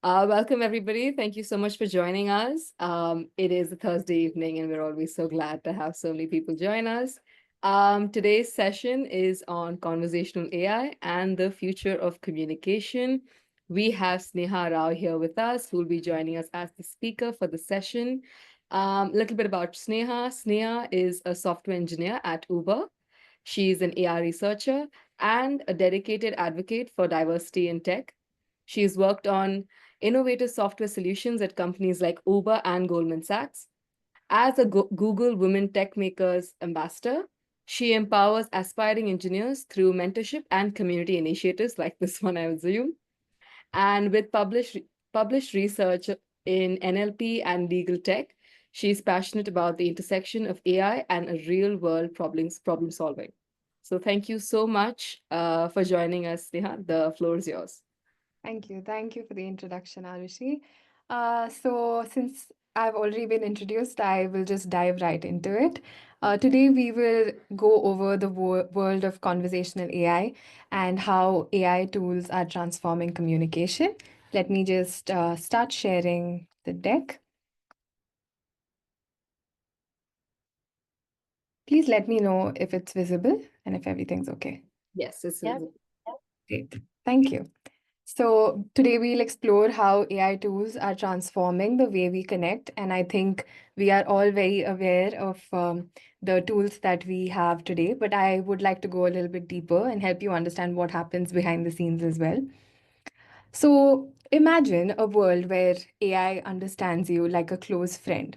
Welcome, everybody. Thank you so much for joining us. It is a Thursday evening, and we're always so glad to have so many people join us. Today's session is on conversational AI and the future of communication. We have Sneha Rao here with us, who will be joining us as the speaker for the session. A little bit about Sneha. Sneha is a software engineer at Uber. She's an AI researcher and a dedicated advocate for diversity in tech. She's worked on innovative software solutions at companies like Uber and Goldman Sachs. As a Google Women Tech Makers ambassador, she empowers aspiring engineers through mentorship and community initiatives like this one, I assume. And with published research in NLP and legal tech, she's passionate about the intersection of AI and a real world problem solving. So thank you so much for joining us, Neha. The floor is yours. Thank you. Thank you for the introduction, Arushi. So, since I've already been introduced, I will just dive right into it. Today, we will go over the world of conversational AI and how AI tools are transforming communication. Let me just start sharing the deck. Please let me know if it's visible and if everything's okay. Yes, this Yeah. is. Great. Thank you. So, today we'll explore how AI tools are transforming the way we connect. And I think we are all very aware of the tools that we have today. But I would like to go a little bit deeper and help you understand what happens behind the scenes as well. So, imagine a world where AI understands you like a close friend.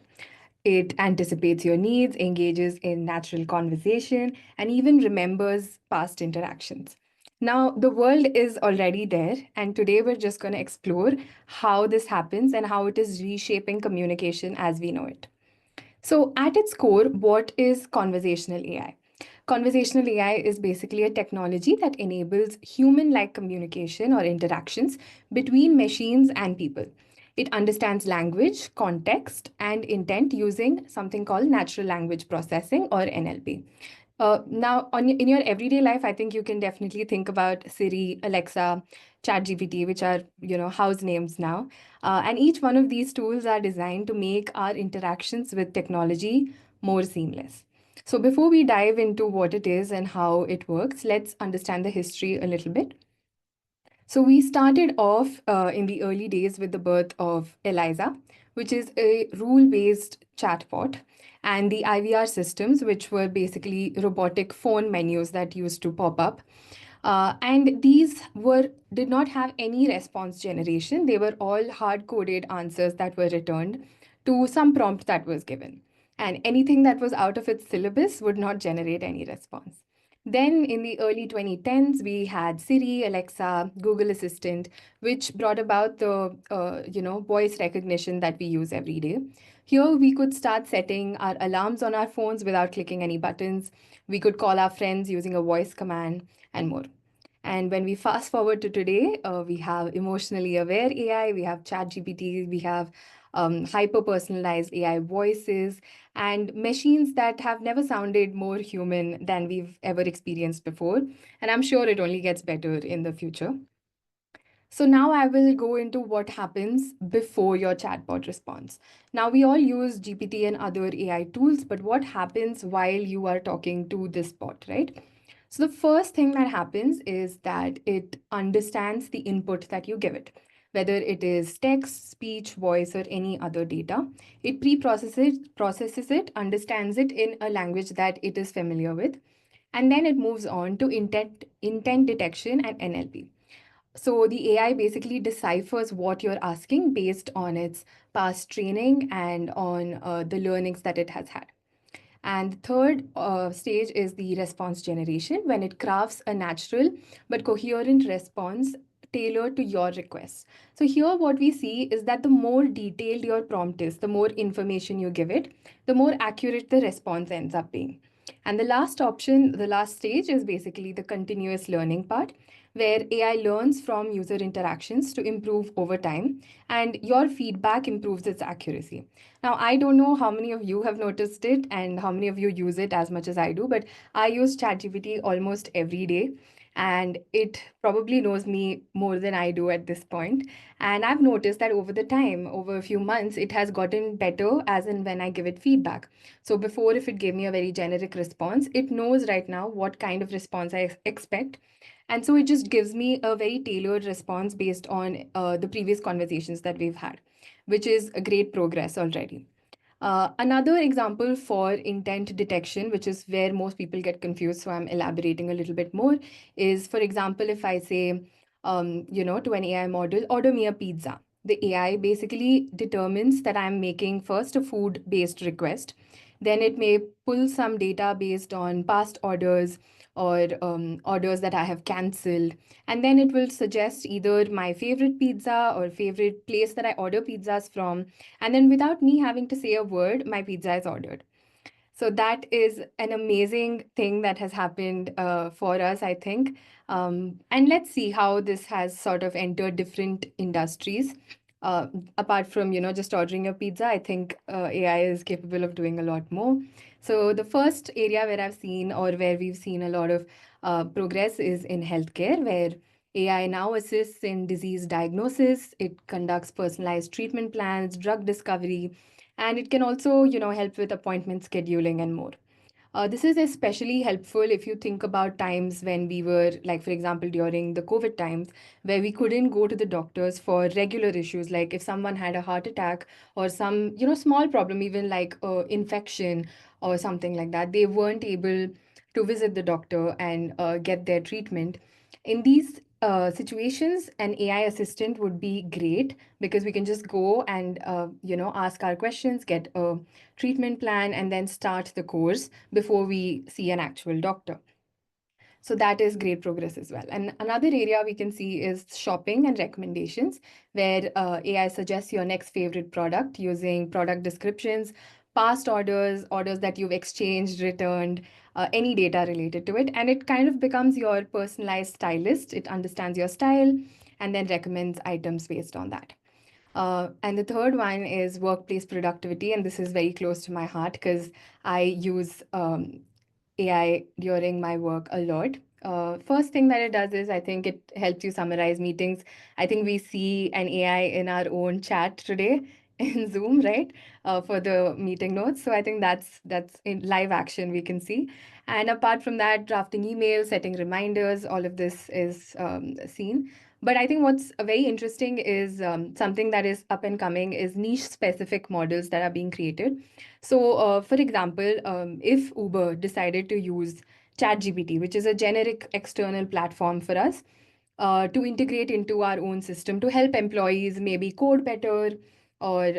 It anticipates your needs, engages in natural conversation, and even remembers past interactions. Now, the world is already there, and today we're just going to explore how this happens and how it is reshaping communication as we know it. So, at its core, what is conversational AI? Conversational AI is basically a technology that enables human like communication or interactions between machines and people. It understands language, context, and intent using something called natural language processing or NLP. Now, in your everyday life, I think you can definitely think about Siri, Alexa, ChatGPT, which are house names now. And each one of these tools are designed to make our interactions with technology more seamless. So, before we dive into what it is and how it works, let's understand the history a little bit. So, we started off in the early days with the birth of ELIZA, which is a rule based chatbot, and the IVR systems, which were basically robotic phone menus that used to pop up. And these did not have any response generation. They were all hard coded answers that were returned to some prompt that was given. And anything that was out of its syllabus would not generate any response. Then in the early 2010s, we had Siri, Alexa, Google Assistant, which brought about the voice recognition that we use every day. Here we could start setting our alarms on our phones without clicking any buttons. We could call our friends using a voice command and more. And when we fast forward to today, we have emotionally aware AI, we have ChatGPT, we have hyper personalized AI voices, and machines that have never sounded more human than we've ever experienced before. And I'm sure it only gets better in the future. So now I will go into what happens before your chatbot responds. Now we all use GPT and other AI tools, but what happens while you are talking to this bot, right? So the first thing that happens is that it understands the input that you give it. Whether it is text, speech, voice, or any other data, it processes it, understands it in a language that it is familiar with, and then it moves on to intent detection and NLP. So the AI basically deciphers what you're asking based on its past training and on the learnings that it has had. And the third stage is the response generation when it crafts a natural but coherent response tailored to your requests. So here what we see is that the more detailed your prompt is, the more information you give it, the more accurate the response ends up being. And the last option, the last stage is basically the continuous learning part, where AI learns from user interactions to improve over time, and your feedback improves its accuracy. Now, I don't know how many of you have noticed it and how many of you use it as much as I do, but I use ChatGPT almost every day. and it probably knows me more than I do at this point. And I've noticed that over the time, over a few months, it has gotten better as and when I give it feedback. So before, if it gave me a very generic response, it knows right now what kind of response I expect. And so it just gives me a very tailored response based on the previous conversations that we've had, which is a great progress already. Another example for intent detection, which is where most people get confused, so I'm elaborating a little bit more, is, for example, if I say, to an AI model, order me a pizza. The AI basically determines that I'm making first a food-based request. Then it may pull some data based on past orders or orders that I have cancelled. And then it will suggest either my favorite pizza or favorite place that I order pizzas from, and then without me having to say a word, my pizza is ordered. So that is an amazing thing that has happened for us, I think. And let's see how this has sort of entered different industries. Uh, Apart from, just ordering a pizza, I think AI is capable of doing a lot more. So the first area where I've seen, or where we've seen a lot of progress, is in healthcare, where AI now assists in disease diagnosis. It conducts personalized treatment plans, drug discovery, and it can also, help with appointment scheduling and more. This is especially helpful if you think about times when we were, like, for example, during the COVID times, where we couldn't go to the doctors for regular issues, like if someone had a heart attack or some, small problem, even like infection or something like that, they weren't able to visit the doctor and get their treatment. In these situations, an AI assistant would be great because we can just go and, ask our questions, get a treatment plan, and then start the course before we see an actual doctor. So that is great progress as well. And another area we can see is shopping and recommendations, where AI suggests your next favorite product using product descriptions, past orders, orders that you've exchanged, returned, any data related to it. And it kind of becomes your personalized stylist. It understands your style and then recommends items based on that. And the third one is workplace productivity. And this is very close to my heart because I use AI during my work a lot. First thing that it does is I think it helps you summarize meetings. I think we see an AI in our own chat today in Zoom, right? For the meeting notes. So I think that's in live action we can see. And apart from that, drafting emails, setting reminders, all of this is seen. But I think what's very interesting is something that is up and coming is niche specific models that are being created. So, for example, if Uber decided to use ChatGPT, which is a generic external platform for us, to integrate into our own system to help employees maybe code better or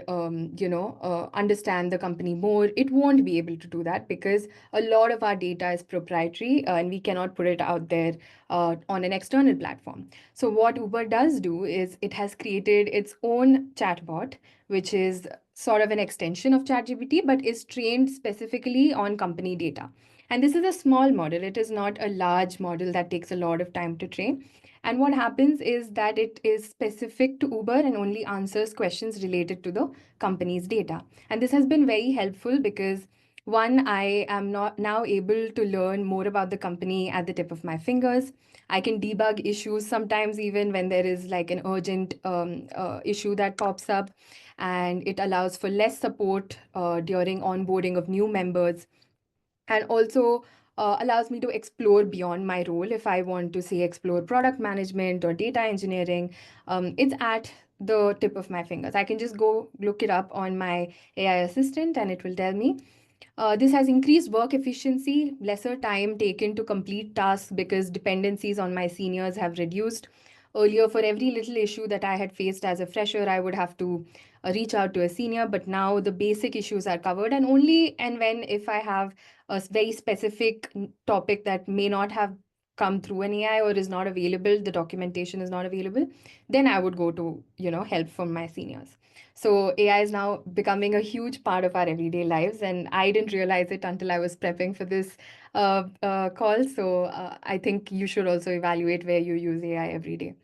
understand the company more, it won't be able to do that because a lot of our data is proprietary and we cannot put it out there on an external platform. So what Uber does do is it has created its own chatbot, which is sort of an extension of ChatGPT, but is trained specifically on company data. And this is a small model. It is not a large model that takes a lot of time to train. And what happens is that it is specific to Uber and only answers questions related to the company's data. And this has been very helpful because one, I am not now able to learn more about the company at the tip of my fingers. I can debug issues sometimes, even when there is like an urgent issue that pops up, and it allows for less support during onboarding of new members, and also allows me to explore beyond my role. If I want to say explore product management or data engineering, it's at the tip of my fingers. I can just go look it up on my AI assistant and it will tell me. This has increased work efficiency, lesser time taken to complete tasks because dependencies on my seniors have reduced. Earlier, for every little issue that I had faced as a fresher, I would have to reach out to a senior, but now the basic issues are covered. And only and when if I have a very specific topic that may not have come through an AI or is not available, the documentation is not available, then I would go to, help from my seniors. So AI is now becoming a huge part of our everyday lives, and I didn't realize it until I was prepping for this call. So I think you should also evaluate where you use AI every day.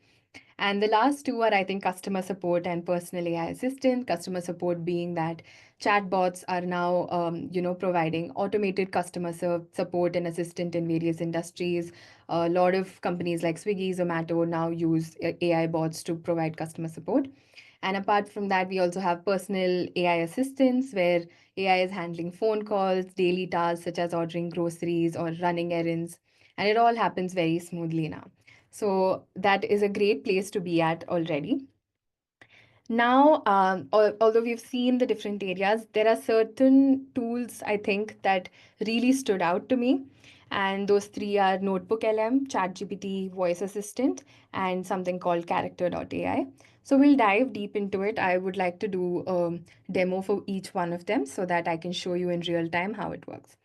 And the last two are, I think, customer support and personal AI assistant. Customer support being that chatbots are now, providing automated customer support and assistant in various industries. A lot of companies like Swiggy, Zomato now use AI bots to provide customer support. And apart from that, we also have personal AI assistants where AI is handling phone calls, daily tasks such as ordering groceries or running errands. And it all happens very smoothly now. So that is a great place to be at already. Now, although we've seen the different areas, there are certain tools I think that really stood out to me. And those three are Notebook LM, ChatGPT, Voice Assistant, and something called Character.ai. So we'll dive deep into it. I would like to do a demo for each one of them so that I can show you in real time how it works.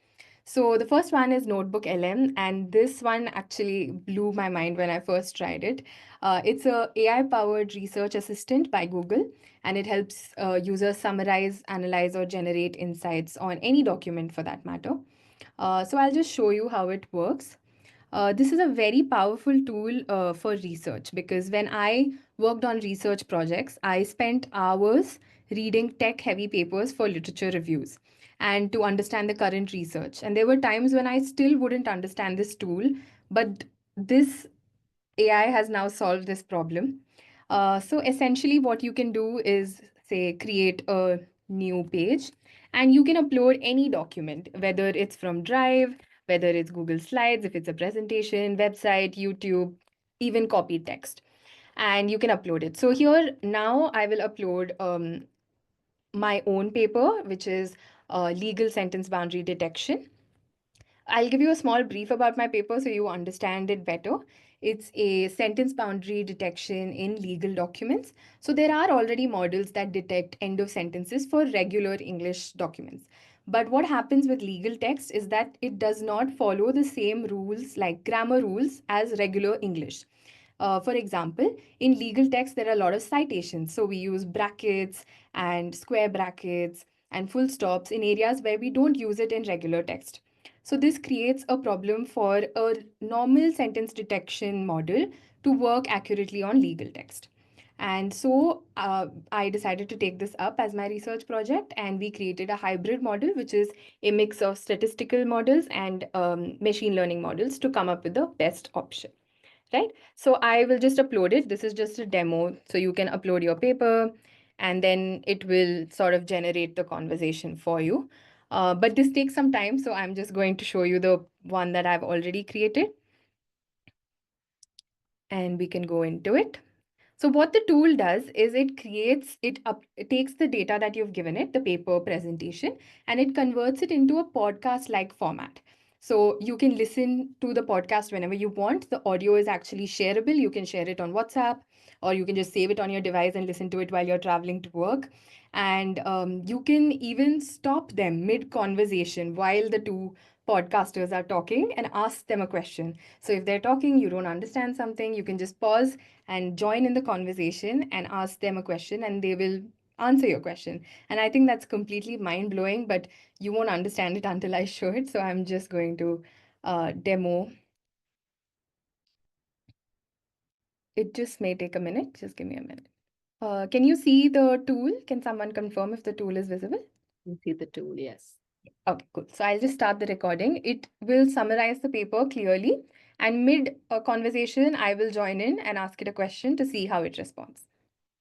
So the first one is Notebook LM, and this one actually blew my mind when I first tried it. It's a AI-powered research assistant by Google, and it helps users summarize, analyze, or generate insights on any document for that matter. So I'll just show you how it works. This is a very powerful tool for research because when I worked on research projects, I spent hours reading tech heavy papers for literature reviews and to understand the current research. And there were times when I still wouldn't understand this tool, but this AI has now solved this problem. So essentially, what you can do is say create a new page and you can upload any document, whether it's from Drive, whether it's Google Slides, if it's a presentation, website, YouTube, even copied text, and you can upload it. So here now I will upload my own paper, which is legal sentence boundary detection. I'll give you a small brief about my paper so you understand it better. It's a sentence boundary detection in legal documents. So there are already models that detect end of sentences for regular English documents. But what happens with legal text is that it does not follow the same rules like grammar rules as regular English. For example, in legal text, there are a lot of citations. So we use brackets and square brackets and full stops in areas where we don't use it in regular text. So this creates a problem for a normal sentence detection model to work accurately on legal text. And so I decided to take this up as my research project, and we created a hybrid model, which is a mix of statistical models and machine learning models to come up with the best option. Right? So I will just upload it. This is just a demo. So you can upload your paper and then it will sort of generate the conversation for you. But this takes some time. So I'm just going to show you the one that I've already created and we can go into it. So what the tool does is it takes the data that you've given it, the paper presentation, and it converts it into a podcast like format. So you can listen to the podcast whenever you want. The audio is actually shareable. You can share it on WhatsApp, or you can just save it on your device and listen to it while you're traveling to work. And you can even stop them mid conversation while the two podcasters are talking and ask them a question. So if they're talking, you don't understand something, you can just pause and join in the conversation and ask them a question and they will answer your question. And I think that's completely mind blowing, but you won't understand it until I show it. So I'm just going to demo. It just may take a minute. Just give me a minute. Can you see the tool? Can someone confirm if the tool is visible? You see the tool, yes. Okay, cool. So I'll just start the recording. It will summarize the paper clearly. And mid conversation, I will join in and ask it a question to see how it responds.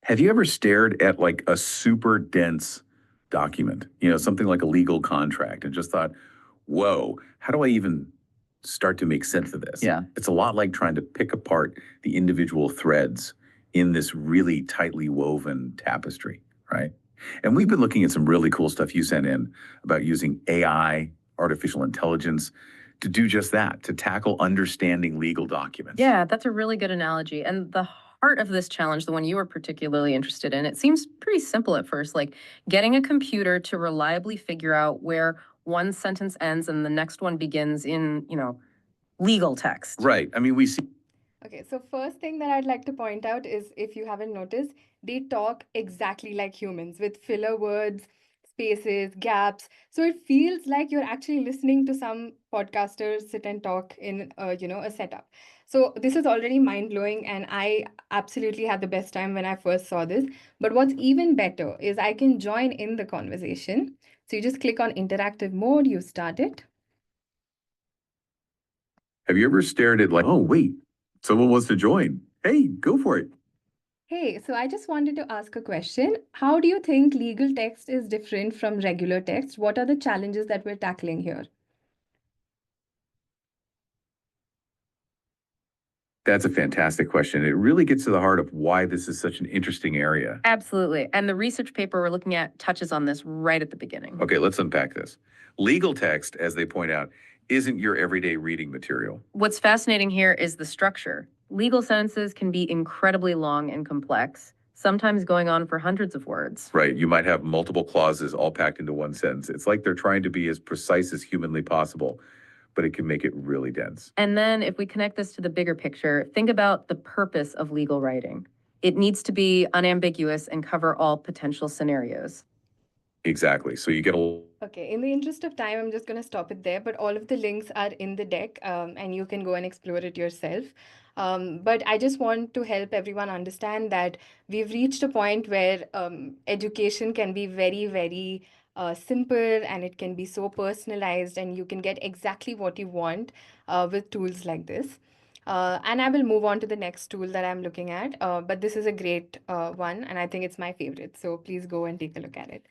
Have you ever stared at like a super dense document, something like a legal contract, and just thought, whoa, how do I even start to make sense of this? Yeah. It's a lot like trying to pick apart the individual threads in this really tightly woven tapestry, right? And we've been looking at some really cool stuff you sent in about using AI, artificial intelligence, to do just that, to tackle understanding legal documents. Yeah, that's a really good analogy. And the heart of this challenge, the one you were particularly interested in, it seems pretty simple at first, like getting a computer to reliably figure out where one sentence ends and the next one begins in, legal text. Right. I mean, we see. Okay, so first thing that I'd like to point out is if you haven't noticed, they talk exactly like humans with filler words, spaces, gaps. So it feels like you're actually listening to some podcasters sit and talk in a setup. So this is already mind-blowing, and I absolutely had the best time when I first saw this. But what's even better is I can join in the conversation. So you just click on interactive mode, you start it. Have you ever stared at like, oh, wait, someone wants to join? Hey, go for it. Hey, so I just wanted to ask a question. How do you think legal text is different from regular text? What are the challenges that we're tackling here? That's a fantastic question. It really gets to the heart of why this is such an interesting area. Absolutely. And the research paper we're looking at touches on this right at the beginning. Okay, let's unpack this. Legal text, as they point out, isn't your everyday reading material. What's fascinating here is the structure. Legal sentences can be incredibly long and complex, sometimes going on for hundreds of words. Right, you might have multiple clauses all packed into one sentence. It's like they're trying to be as precise as humanly possible, but it can make it really dense. And then if we connect this to the bigger picture, think about the purpose of legal writing. It needs to be unambiguous and cover all potential scenarios. Exactly. So you get a Okay, in the interest of time, I'm just going to stop it there, but all of the links are in the deck, and you can go and explore it yourself. But I just want to help everyone understand that we've reached a point where education can be very, very simple, and it can be so personalized, and you can get exactly what you want with tools like this. And I will move on to the next tool that I'm looking at, but this is a great one, and I think it's my favorite. So please go and take a look at it.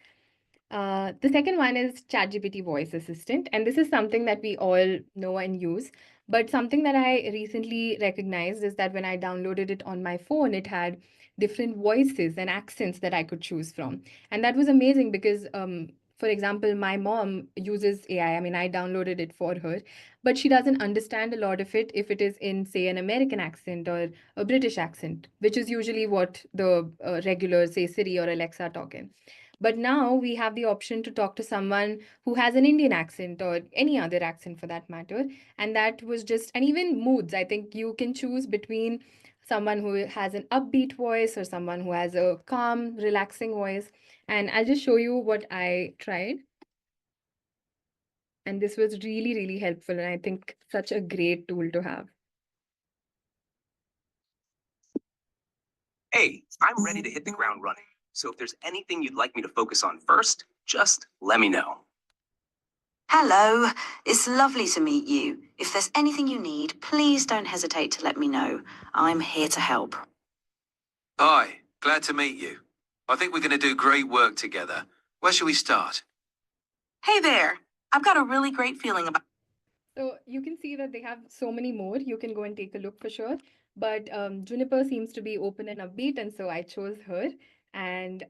The second one is ChatGPT Voice Assistant, and this is something that we all know and use. But something that I recently recognized is that when I downloaded it on my phone, it had different voices and accents that I could choose from. And that was amazing because, for example, my mom uses AI. I mean, I downloaded it for her, but she doesn't understand a lot of it if it is in, say, an American accent or a British accent, which is usually what the regular, say, Siri or Alexa talk in. But now we have the option to talk to someone who has an Indian accent or any other accent for that matter. And that was just, and even moods. I think you can choose between someone who has an upbeat voice or someone who has a calm, relaxing voice. And I'll just show you what I tried. And this was really, really helpful. And I think such a great tool to have. Hey, I'm ready to hit the ground running. So if there's anything you'd like me to focus on first, just let me know. Hello, it's lovely to meet you. If there's anything you need, please don't hesitate to let me know. I'm here to help. Hi, glad to meet you. I think we're going to do great work together. Where shall we start? Hey there, I've got a really great feeling about. So you can see that they have so many more. You can go and take a look for sure. But Juniper seems to be open and upbeat, and so I chose her. And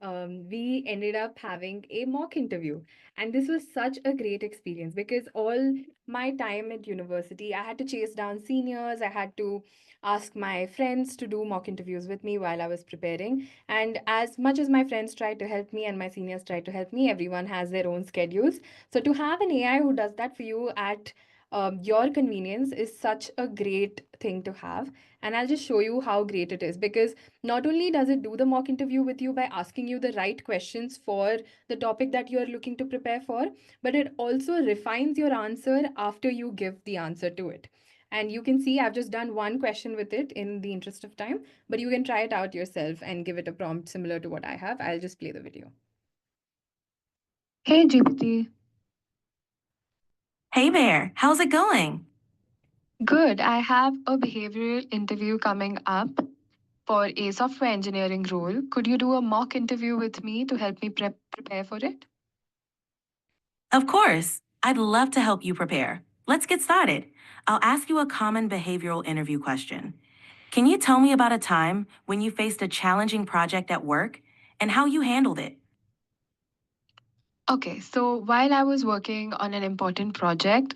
we ended up having a mock interview. And this was such a great experience because all my time at university, I had to chase down seniors. I had to ask my friends to do mock interviews with me while I was preparing. And as much as my friends tried to help me and my seniors tried to help me, everyone has their own schedules. So to have an AI who does that for you at your convenience is such a great thing to have. And I'll just show you how great it is because not only does it do the mock interview with you by asking you the right questions for the topic that you're looking to prepare for, but it also refines your answer after you give the answer to it. And you can see I've just done one question with it in the interest of time, but you can try it out yourself and give it a prompt similar to what I have. I'll just play the video. Hey, GPT. Hey there, how's it going? Good. I have a behavioral interview coming up for a software engineering role. Could you do a mock interview with me to help me prepare for it? Of course, I'd love to help you prepare. Let's get started. I'll ask you a common behavioral interview question. Can you tell me about a time when you faced a challenging project at work and how you handled it? Okay, so while I was working on an important project,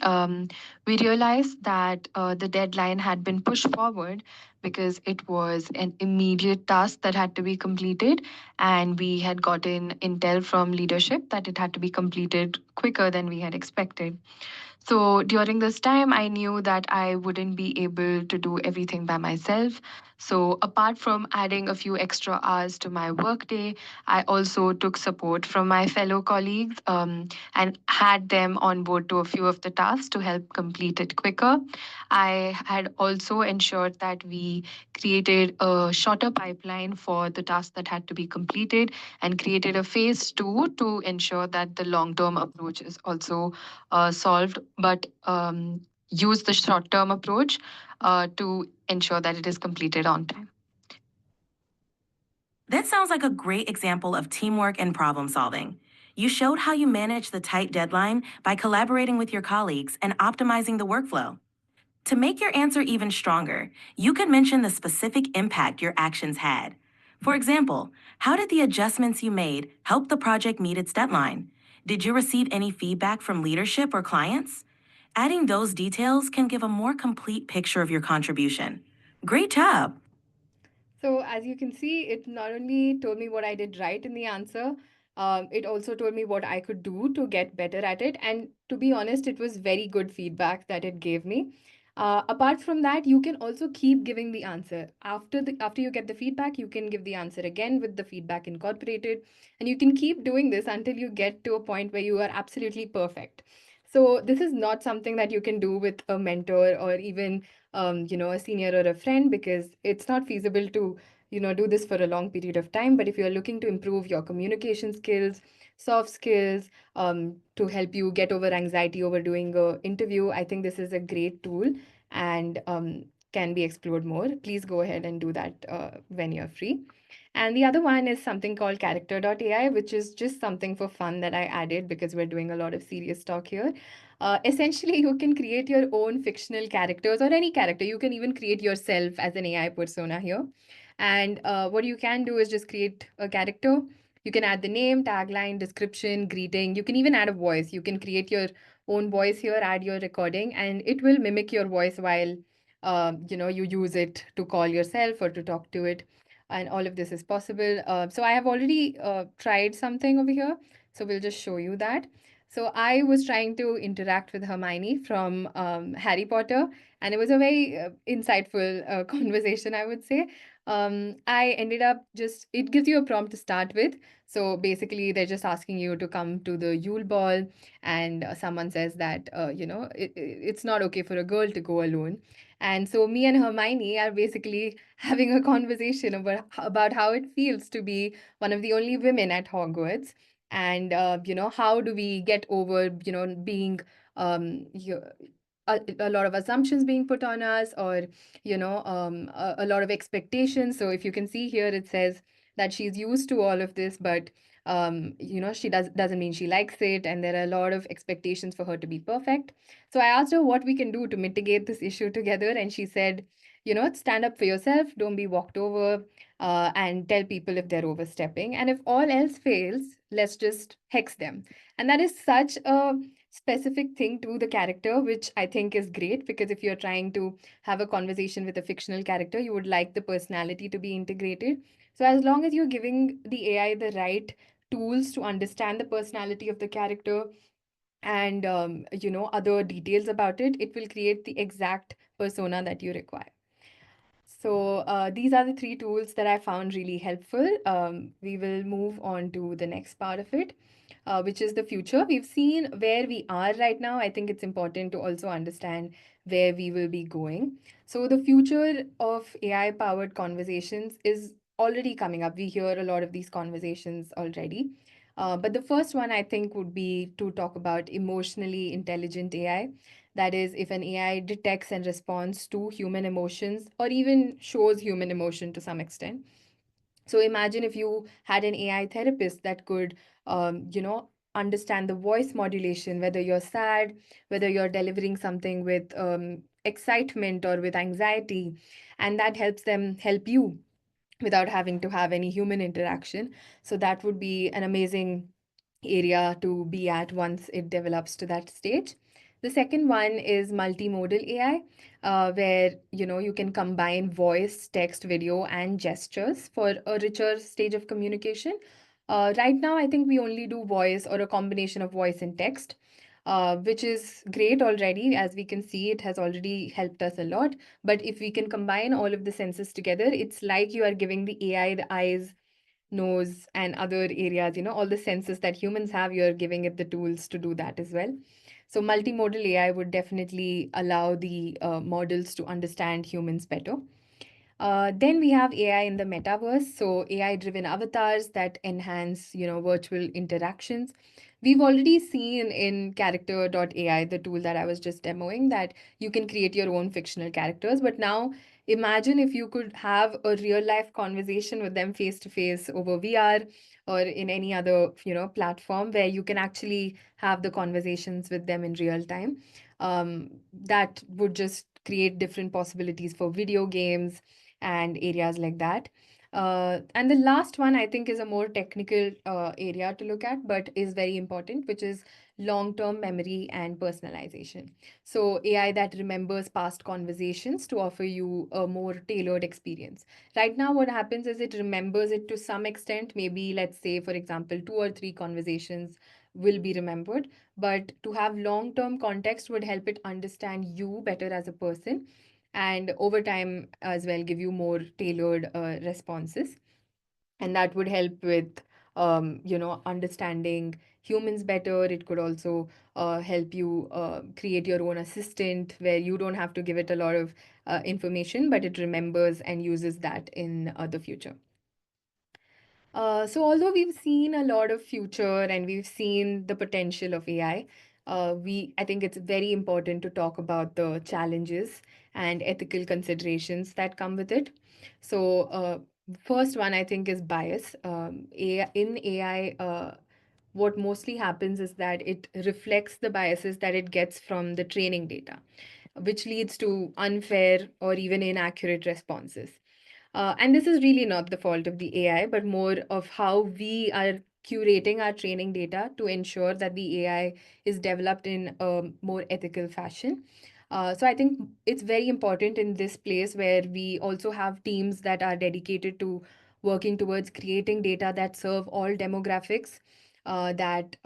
we realized that the deadline had been pushed forward because it was an immediate task that had to be completed, and we had gotten intel from leadership that it had to be completed quicker than we had expected. So during this time, I knew that I wouldn't be able to do everything by myself. So, apart from adding a few extra hours to my workday, I also took support from my fellow colleagues and had them on board to a few of the tasks to help complete it quicker. I had also ensured that we created a shorter pipeline for the tasks that had to be completed and created a phase two to ensure that the long term approach is also solved, but use the short term approach to ensure that it is completed on time. That sounds like a great example of teamwork and problem solving. You showed how you manage the tight deadline by collaborating with your colleagues and optimizing the workflow. To make your answer even stronger, you could mention the specific impact your actions had. For example, how did the adjustments you made help the project meet its deadline? Did you receive any feedback from leadership or clients? Adding those details can give a more complete picture of your contribution. Great job! So as you can see, it not only told me what I did right in the answer, it also told me what I could do to get better at it. And to be honest, it was very good feedback that it gave me. Apart from that, you can also keep giving the answer. After you get the feedback, you can give the answer again with the feedback incorporated, and you can keep doing this until you get to a point where you are absolutely perfect. So this is not something that you can do with a mentor or even a senior or a friend, because it's not feasible to do this for a long period of time. But if you're looking to improve your communication skills, soft skills, to help you get over anxiety over doing a interview, I think this is a great tool and can be explored more. Please go ahead and do that when you're free. And the other one is something called Character.ai, which is just something for fun that I added because we're doing a lot of serious talk here. Essentially, you can create your own fictional characters or any character. You can even create yourself as an AI persona here. And what you can do is just create a character. You can add the name, tagline, description, greeting. You can even add a voice. You can create your own voice here, add your recording, and it will mimic your voice while you use it to call yourself or to talk to it. And all of this is possible. So I have already tried something over here. So we'll just show you that. So I was trying to interact with Hermione from Harry Potter, and it was a very insightful conversation, I would say. I ended up it gives you a prompt to start with. So basically, they're just asking you to come to the Yule Ball, and someone says that, it's not okay for a girl to go alone. And so me and Hermione are basically having a conversation about how it feels to be one of the only women at Hogwarts, and how do we get over being um you, a lot of assumptions being put on us, or a lot of expectations. So if you can see here, it says that she's used to all of this, but she doesn't mean she likes it, and there are a lot of expectations for her to be perfect. So I asked her what we can do to mitigate this issue together, and she said, stand up for yourself, don't be walked over, and tell people if they're overstepping. And if all else fails, let's just hex them. And that is such a specific thing to the character, which I think is great, because if you're trying to have a conversation with a fictional character, you would like the personality to be integrated. So as long as you're giving the AI the right tools to understand the personality of the character and other details about it, it will create the exact persona that you require. So these are the three tools that I found really helpful. We will move on to the next part of it, which is the future. We've seen where we are right now. I think it's important to also understand where we will be going. So the future of AI-powered conversations is already coming up. We hear a lot of these conversations already. But the first one I think would be to talk about emotionally intelligent AI. That is, if an AI detects and responds to human emotions or even shows human emotion to some extent. So imagine if you had an AI therapist that could, understand the voice modulation, whether you're sad, whether you're delivering something with excitement or with anxiety, and that helps them help you without having to have any human interaction. So that would be an amazing area to be at once it develops to that stage. The second one is multimodal AI, where you can combine voice, text, video, and gestures for a richer stage of communication. Right now, I think we only do voice or a combination of voice and text. which is great already. As we can see, it has already helped us a lot. But if we can combine all of the senses together, it's like you are giving the AI the eyes, nose, and other areas, all the senses that humans have, you're giving it the tools to do that as well. So, multimodal AI would definitely allow the models to understand humans better. Then we have AI in the metaverse, so AI-driven avatars that enhance, virtual interactions. We've already seen in Character.ai, the tool that I was just demoing, that you can create your own fictional characters. But now imagine if you could have a real-life conversation with them face to face over VR or in any other, platform where you can actually have the conversations with them in real time. That would just create different possibilities for video games and areas like that. And the last one, I think, is a more technical area to look at, but is very important, which is long-term memory and personalization. So, AI that remembers past conversations to offer you a more tailored experience. Right now, what happens is it remembers it to some extent. Maybe, let's say, for example, 2 or 3 conversations will be remembered, but to have long-term context would help it understand you better as a person, and over time as well give you more tailored responses, and that would help with understanding humans better. It could also help you create your own assistant where you don't have to give it a lot of information, but it remembers and uses that in the future. So although we've seen a lot of future and we've seen the potential of AI, I think it's very important to talk about the challenges and ethical considerations that come with it. So first one I think is bias. In AI, what mostly happens is that it reflects the biases that it gets from the training data, which leads to unfair or even inaccurate responses. And this is really not the fault of the AI, but more of how we are curating our training data to ensure that the AI is developed in a more ethical fashion. So I think it's very important in this place where we also have teams that are dedicated to working towards creating data that serve all demographics, that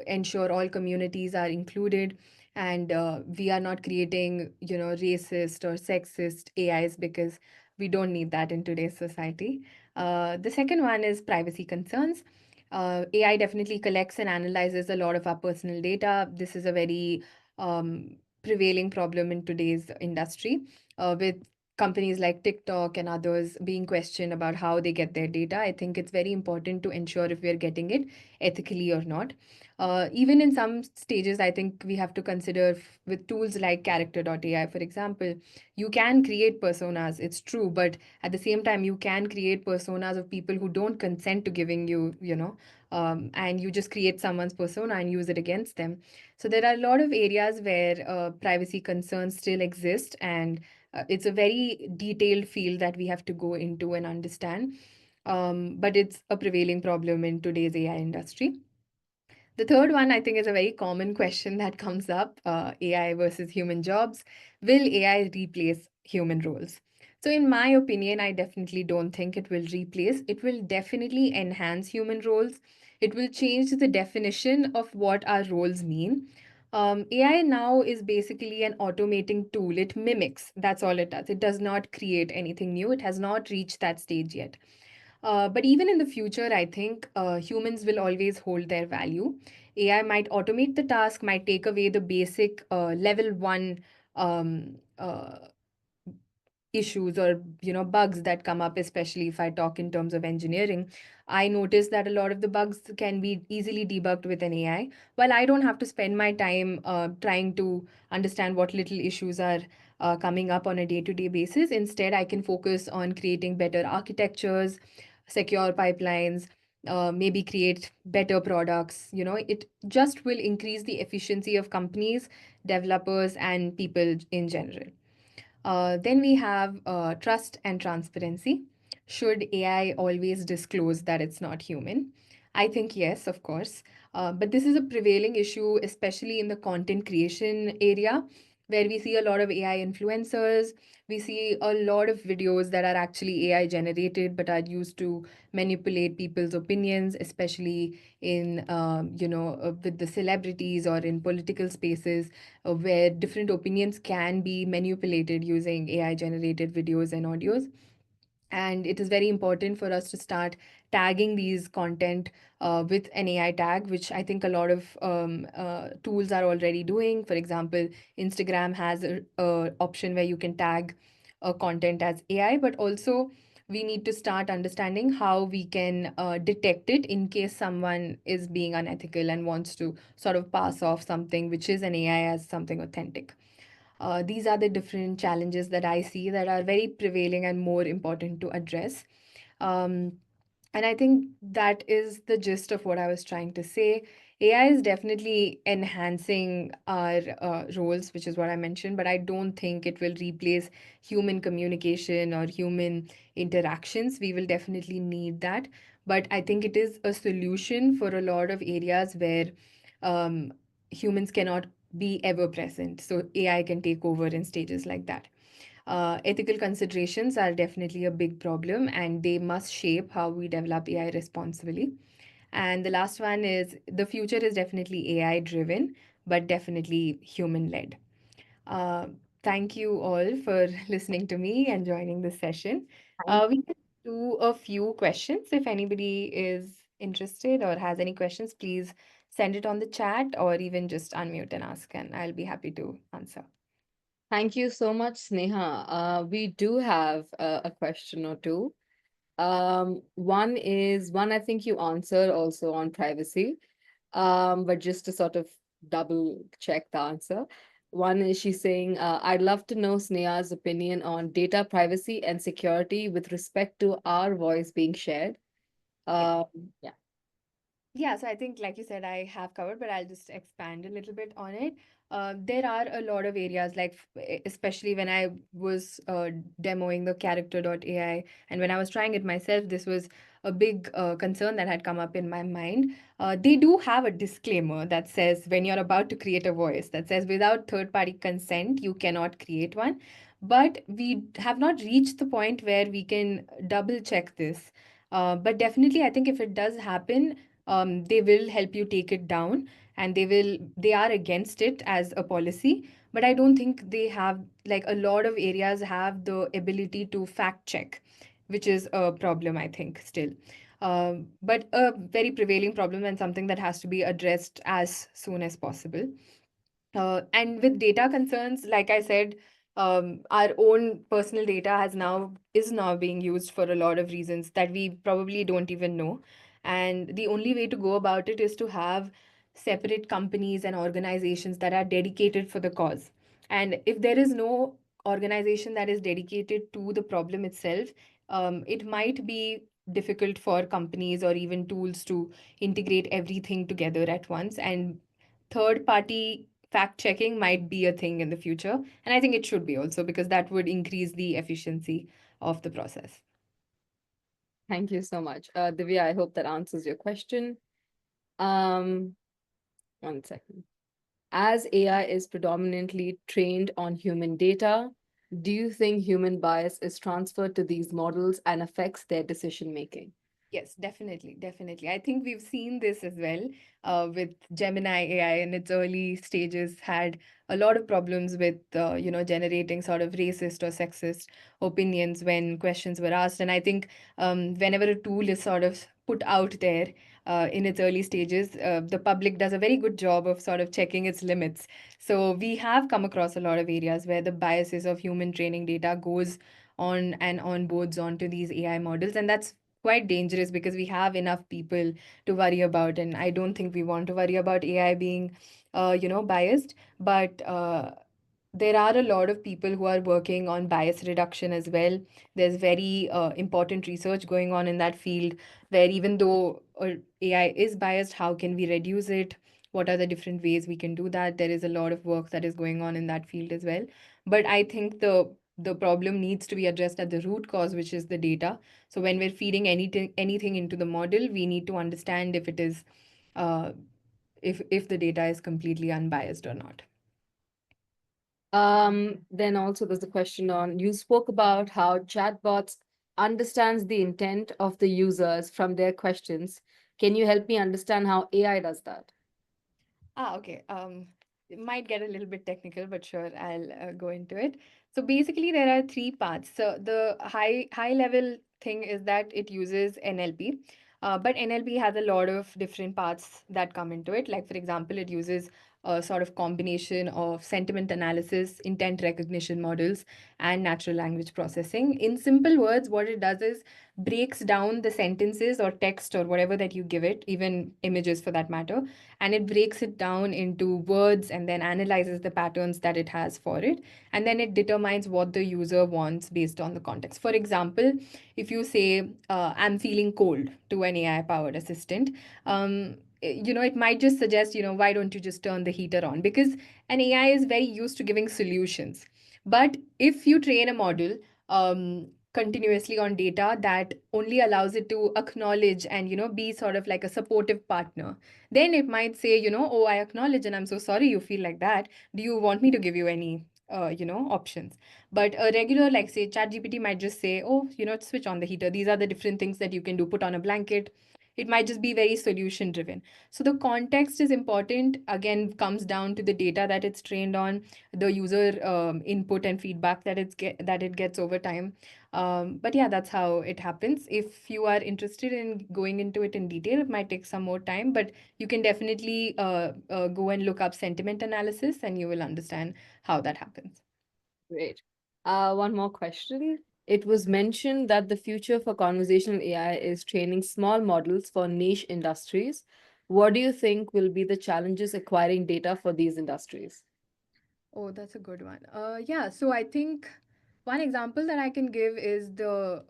ensure all communities are included, and we are not creating, racist or sexist AIs, because we don't need that in today's society. The second one is privacy concerns. AI definitely collects and analyzes a lot of our personal data. This is a very prevailing problem in today's industry, with companies like TikTok and others being questioned about how they get their data. I think it's very important to ensure if we're getting it ethically or not. Even in some stages, I think we have to consider with tools like Character.ai, for example, you can create personas, it's true, but at the same time, you can create personas of people who don't consent to giving you, and you just create someone's persona and use it against them. So there are a lot of areas where privacy concerns still exist, and it's a very detailed field that we have to go into and understand. But it's a prevailing problem in today's AI industry. The third one, I think, is a very common question that comes up, AI versus human jobs. Will AI replace human roles? So, in my opinion, I definitely don't think it will replace. It will definitely enhance human roles. It will change the definition of what our roles mean. AI now is basically an automating tool. It mimics, that's all it does. It does not create anything new. It has not reached that stage yet. But even in the future, I think humans will always hold their value. AI might automate the task, might take away the basic level one issues or bugs that come up, especially if I talk in terms of engineering. I noticed that a lot of the bugs can be easily debugged with an AI, while I don't have to spend my time trying to understand what little issues are coming up on a day-to-day basis. Instead, I can focus on creating better architectures, secure pipelines, maybe create better products. It just will increase the efficiency of companies, developers, and people in general. Then we have trust and transparency. Should AI always disclose that it's not human? I think yes, of course. But this is a prevailing issue, especially in the content creation area, where we see a lot of AI influencers. We see a lot of videos that are actually AI generated but are used to manipulate people's opinions, especially in, with the celebrities or in political spaces, where different opinions can be manipulated using AI generated videos and audios. And it is very important for us to start tagging these content with an AI tag, which I think a lot of tools are already doing. For example, Instagram has a option where you can tag content as AI, but also we need to start understanding how we can detect it in case someone is being unethical and wants to sort of pass off something which is an AI as something authentic. These are the different challenges that I see that are very prevailing and more important to address. Um, and I think that is the gist of what I was trying to say. AI is definitely enhancing our roles, which is what I mentioned, but I don't think it will replace human communication or human interactions. We will definitely need that. But I think it is a solution for a lot of areas where um, humans cannot be ever present. So AI can take over in stages like that. Ethical considerations are definitely a big problem and they must shape how we develop AI responsibly. And the last one is the future is definitely AI driven, but definitely human led. Uh, Thank you all for listening to me and joining this session. We can do a few questions. If anybody is interested or has any questions, please send it on the chat or even just unmute and ask, and I'll be happy to answer. Thank you so much, Sneha. We do have a question or two. One I think you answered also on privacy. But just to sort of double check the answer. One is she's saying, I'd love to know Sneha's opinion on data privacy and security with respect to our voice being shared. Yeah. Yeah. Yeah, so I think, like you said, I have covered, but I'll just expand a little bit on it. There are a lot of areas, like especially when I was demoing the Character.ai, and when I was trying it myself, this was a big concern that had come up in my mind. They do have a disclaimer that says when you're about to create a voice, that says without third-party consent, you cannot create one. But we have not reached the point where we can double check this. But definitely, I think if it does happen, they will help you take it down, and they are against it as a policy, but I don't think they have, like, a lot of areas have the ability to fact check, which is a problem, I think, still. But a very prevailing problem and something that has to be addressed as soon as possible. And with data concerns, like I said, our own personal data is now being used for a lot of reasons that we probably don't even know. And the only way to go about it is to have separate companies and organizations that are dedicated for the cause. And if there is no organization that is dedicated to the problem itself, it might be difficult for companies or even tools to integrate everything together at once. And third party fact checking might be a thing in the future. And I think it should be also, because that would increase the efficiency of the process. Thank you so much. Divya, I hope that answers your question. Um, One second. As AI is predominantly trained on human data, do you think human bias is transferred to these models and affects their decision making? Yes, definitely, definitely. I think we've seen this as well with Gemini AI in its early stages had a lot of problems with generating sort of racist or sexist opinions when questions were asked. And I think whenever a tool is sort of put out there in its early stages, the public does a very good job of sort of checking its limits. So we have come across a lot of areas where the biases of human training data goes on and on boards onto these AI models, and that's quite dangerous because we have enough people to worry about, and I don't think we want to worry about AI being biased. But there are a lot of people who are working on bias reduction as well. There's very important research going on in that field, where even though AI is biased, how can we reduce it? What are the different ways we can do that? There is a lot of work that is going on in that field as well. But I think the problem needs to be addressed at the root cause, which is the data. So when we're feeding anything into the model, we need to understand if it is if the data is completely unbiased or not. Then also there's a question on, you spoke about how chatbots understands the intent of the users from their questions. Can you help me understand how AI does that? Okay. It might get a little bit technical, but sure, I'll go into it. So basically, there are three parts. So the high level thing is that it uses NLP, but NLP has a lot of different parts that come into it. Like for example, it uses a sort of combination of sentiment analysis, intent recognition models, and natural language processing. In simple words, what it does is breaks down the sentences or text or whatever that you give it, even images for that matter, and it breaks it down into words and then analyzes the patterns that it has for it, and then it determines what the user wants based on the context. For example, if you say I'm feeling cold to an AI powered assistant, it might just suggest, why don't you just turn the heater on, because an AI is very used to giving solutions. But if you train a model continuously on data that only allows it to acknowledge and be sort of like a supportive partner, then it might say, oh, I acknowledge and I'm so sorry you feel like that. Do you want me to give you any, options? But a regular, like say, ChatGPT might just say, oh, switch on the heater. These are the different things that you can do. Put on a blanket. It might just be very solution driven. So the context is important. Again, comes down to the data that it's trained on, the user input and feedback that it gets over time. But yeah, that's how it happens. If you are interested in going into it in detail, it might take some more time, but you can definitely go and look up sentiment analysis and you will understand how that happens. Great. One more question. It was mentioned that the future for conversational AI is training small models for niche industries. What do you think will be the challenges acquiring data for these industries? Oh, that's a good one. Yeah, so I think one example that I can give is the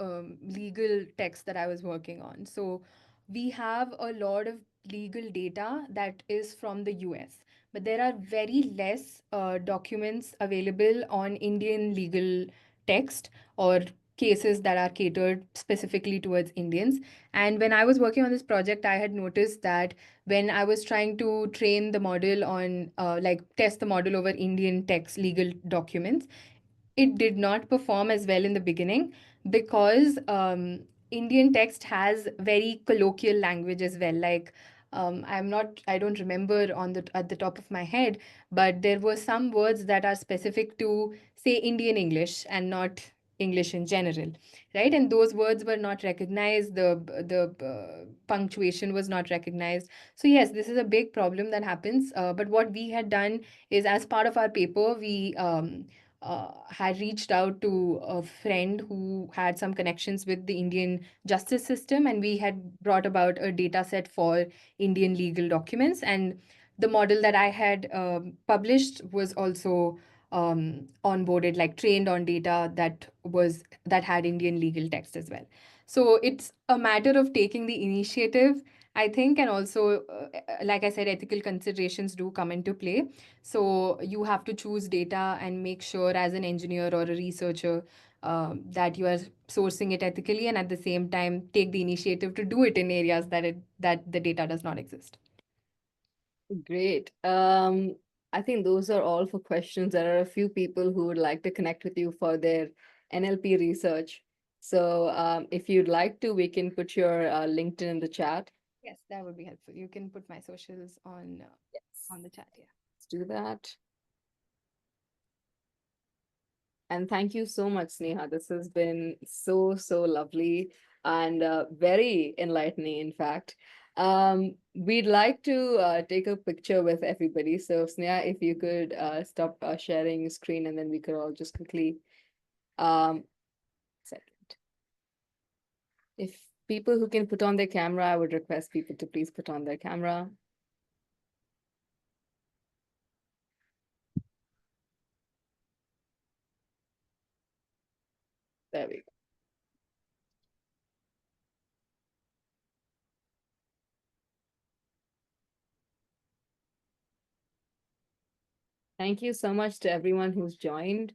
legal text that I was working on. So we have a lot of legal data that is from the US, but there are very less documents available on Indian legal text or cases that are catered specifically towards Indians. And when I was working on this project, I had noticed that when I was trying to train the model on, like, test the model over Indian text legal documents, it did not perform as well in the beginning because Indian text has very colloquial language as well. Like, I don't remember at the top of my head, but there were some words that are specific to, say, Indian English and not English in general, right? And those words were not recognized. The punctuation was not recognized. So yes, this is a big problem that happens. But what we had done is, as part of our paper, we had reached out to a friend who had some connections with the Indian justice system, and we had brought about a data set for Indian legal documents. And the model that I had published was also onboarded, like trained on data that had Indian legal text as well. So it's a matter of taking the initiative, I think, and also, like I said, ethical considerations do come into play. So you have to choose data and make sure, as an engineer or a researcher, that you are sourcing it ethically, and at the same time take the initiative to do it in areas that the data does not exist. Great. I think those are all for questions. There are a few people who would like to connect with you for their NLP research. So if you'd like to, we can put your LinkedIn in the chat. Yes, that would be helpful. You can put my socials Yes. on the chat. Yeah. Let's do that. And thank you so much, Sneha. This has been so, so lovely and very enlightening, in fact. We'd like to take a picture with everybody. So, Sneha, if you could stop sharing your screen, and then we could all just quickly second. If people who can put on their camera, I would request people to please put on their camera. There we go. Thank you so much to everyone who's joined.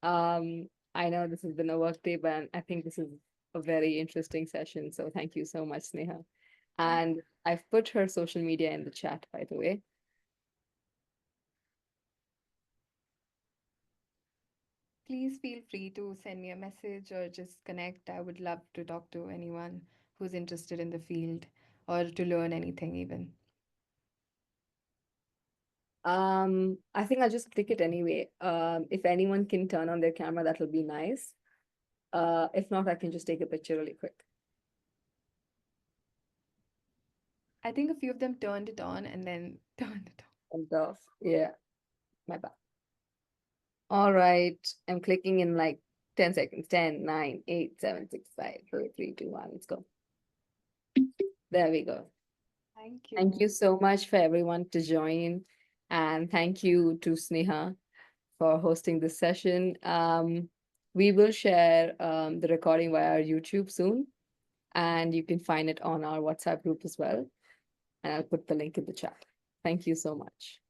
I know this has been a work day, but I think this is a very interesting session. So thank you so much, Sneha. And I've put her social media in the chat, by the way. please feel free to send me a message or just connect. I would love to talk to anyone who's interested in the field or to learn anything even. I think I'll just click it anyway. If anyone can turn on their camera, that'll be nice. If not, I can just take a picture really quick. I think a few of them turned it on and then turned it off. And off. Yeah, my bad. All right, I'm clicking in like 10 seconds. 10, 9, 8, 7, 6, 5, 4, 3, 2, 1. Let's go. There we go. Thank you. Thank you so much for everyone to join. And thank you to Sneha for hosting this session. We will share the recording via our YouTube soon, and you can find it on our WhatsApp group as well. And I'll put the link in the chat. Thank you so much.